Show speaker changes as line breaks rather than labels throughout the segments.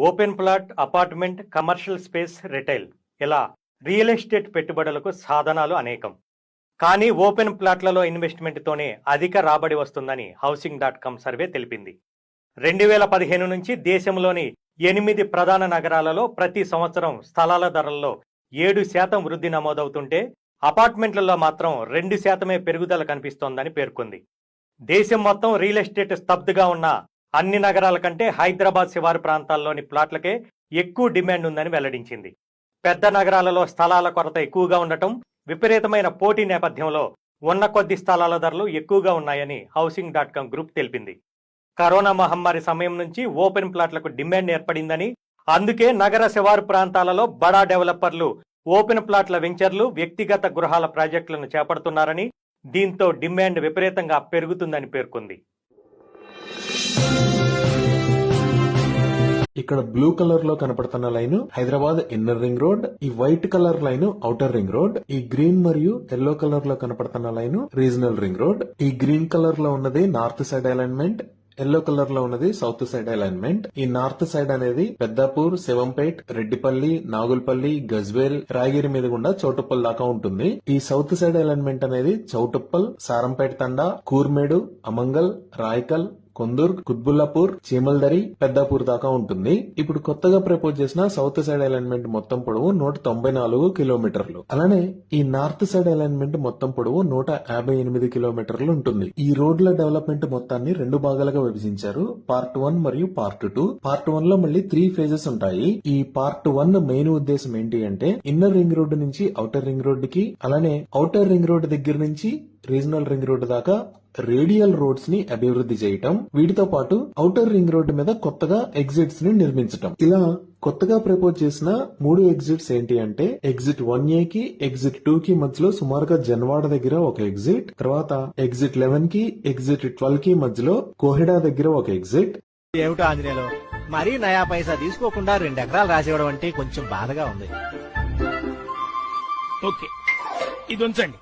Open plot, apartment, commercial space, retail ఇలా real estate పెట్టుబడులకు సాధనాలు అనేకం. కానీ ఓపెన్ ప్లాట్లలో ఇన్వెస్ట్మెంట్తోనే అధిక రాబడి వస్తుందని హౌసింగ్.com సర్వే తెలిపింది. 2015 నుంచి దేశంలోని 8 ప్రధాన నగరాలలో ప్రతి సంవత్సరం స్థలాల ధరల్లో 7% వృద్ధి నమోదవుతుంటే అపార్ట్మెంట్లలో మాత్రం 2% పెరుగుదల కనిపిస్తోందని పేర్కొంది. దేశం మొత్తం రియల్ ఎస్టేట్ స్తబ్దుగా ఉన్న అన్ని నగరాల కంటే హైదరాబాద్ శివారు ప్రాంతాల్లోని ప్లాట్లకే ఎక్కువ డిమాండ్ ఉందని వెల్లడించింది. పెద్ద నగరాలలో స్థలాల కొరత ఎక్కువగా ఉండటం, విపరీతమైన పోటీ నేపథ్యంలో ఉన్న కొద్ది స్థలాల ధరలు ఎక్కువగా ఉన్నాయని హౌసింగ్.com గ్రూప్ తెలిపింది. కరోనా మహమ్మారి సమయం నుంచి ఓపెన్ ప్లాట్లకు డిమాండ్ ఏర్పడిందని, అందుకే నగర శివారు ప్రాంతాలలో బడా డెవలపర్లు ఓపెన్ ప్లాట్ల వెంచర్లు, వ్యక్తిగత గృహాల ప్రాజెక్టులను చేపడుతున్నారని, దీంతో డిమాండ్ విపరీతంగా పెరుగుతుందని పేర్కొంది.
ఇక్కడ బ్లూ కలర్ లో కనపడుతున్న line Hyderabad inner ring road, ఈ white colour line outer ring road, ఈ గ్రీన్ మరియు ఎల్లో కలర్ లో కనపడుతున్న లైన్ రీజనల్ రింగ్ రోడ్. ఈ గ్రీన్ కలర్ లో ఉన్నది north side alignment, yellow colour లో ఉన్నది సౌత్ సైడ్ అలైన్మెంట్. ఈ నార్త్ సైడ్ అనేది పెద్దాపూర్, శివంపేట్, రెడ్డిపల్లి, నాగుల్పల్లి, గజ్వేల్, రాయగిరి మీద గుండా చౌటుప్పల్ దాకా ఉంటుంది. ఈ సౌత్ సైడ్ అలైన్మెంట్ అనేది చౌటుప్పల్, సారంపేట్ తండా, కూర్మేడు, అమంగల్, రాయకల్, కొందూర్, కుత్బుల్లాపూర్, చీమల్దరి, పెద్దాపూర్ దాకా ఉంటుంది. ఇప్పుడు కొత్తగా ప్రపోజ్ చేసిన సౌత్ సైడ్ అలైన్మెంట్ మొత్తం పొడవు 194 కిలోమీటర్లు. అలానే ఈ నార్త్ సైడ్ అలైన్మెంట్ మొత్తం పొడవు 158 కిలోమీటర్లు ఉంటుంది. ఈ రోడ్ల డెవలప్మెంట్ మొత్తాన్ని 2 భాగాలుగా విభజించారు, పార్ట్ 1 మరియు పార్ట్ 2. పార్ట్ 1 లో మళ్ళీ 3 ఫేజెస్ ఉంటాయి. ఈ పార్ట్ 1 మెయిన్ ఉద్దేశం ఏంటి అంటే ఇన్నర్ రింగ్ రోడ్ నుంచి ఔటర్ రింగ్ రోడ్ కి, అలానే ఔటర్ రింగ్ రోడ్ దగ్గర నుంచి రీజనల్ రింగ్ రోడ్ దాకా రేడియల్ రోడ్స్ ని అభివృద్ధి చేయటం, వీటితో పాటు ఔటర్ రింగ్ రోడ్డు మీద కొత్తగా ఎగ్జిట్స్ ని నిర్మించటం. ఇలా కొత్తగా ప్రపోజ్ చేసిన 3 ఎగ్జిట్స్ ఏంటి అంటే ఎగ్జిట్ 1A కి, ఎగ్జిట్ 2 కి మధ్యలో సుమారుగా జన్వాడ దగ్గర ఒక ఎగ్జిట్, తర్వాత ఎగ్జిట్ 11 కి, ఎగ్జిట్ 12 కి మధ్యలో కోహెడా దగ్గర ఒక ఎగ్జిట్.
ఏమిటో ఆంజనేయులు, మరీ నయా పైసా తీసుకోకుండా 2 ఎకరాలు రాసివ్వడం అంటే కొంచెం బాధగా ఉంది.
ఓకే, ఇది ఉంచండి.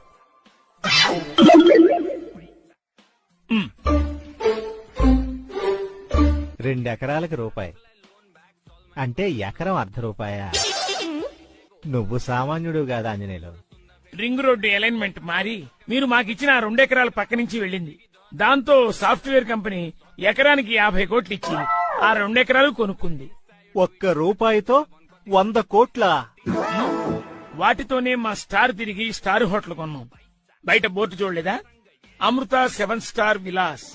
2 ఎకరాలకు రూపాయి అంటే ఎకరం ₹1.5. నువ్వు సామాన్యుడు కాదా ఆంజనేయులు?
రింగ్ రోడ్డు అలైన్మెంట్ మారి మీరు మాకిచ్చిన 2 ఎకరాల పక్క నుంచి వెళ్ళింది. దాంతో సాఫ్ట్వేర్ కంపెనీ ఎకరానికి 50 కోట్లు ఇచ్చి ఆ 2 ఎకరాలు కొనుక్కుంది.
₹1 100 కోట్ల.
వాటితోనే మా స్టార్ తిరిగి స్టార్ హోటల్ కొన్నాం. బయట బోర్డు చూడలేదా? అమృత 7 స్టార్ విలాస్.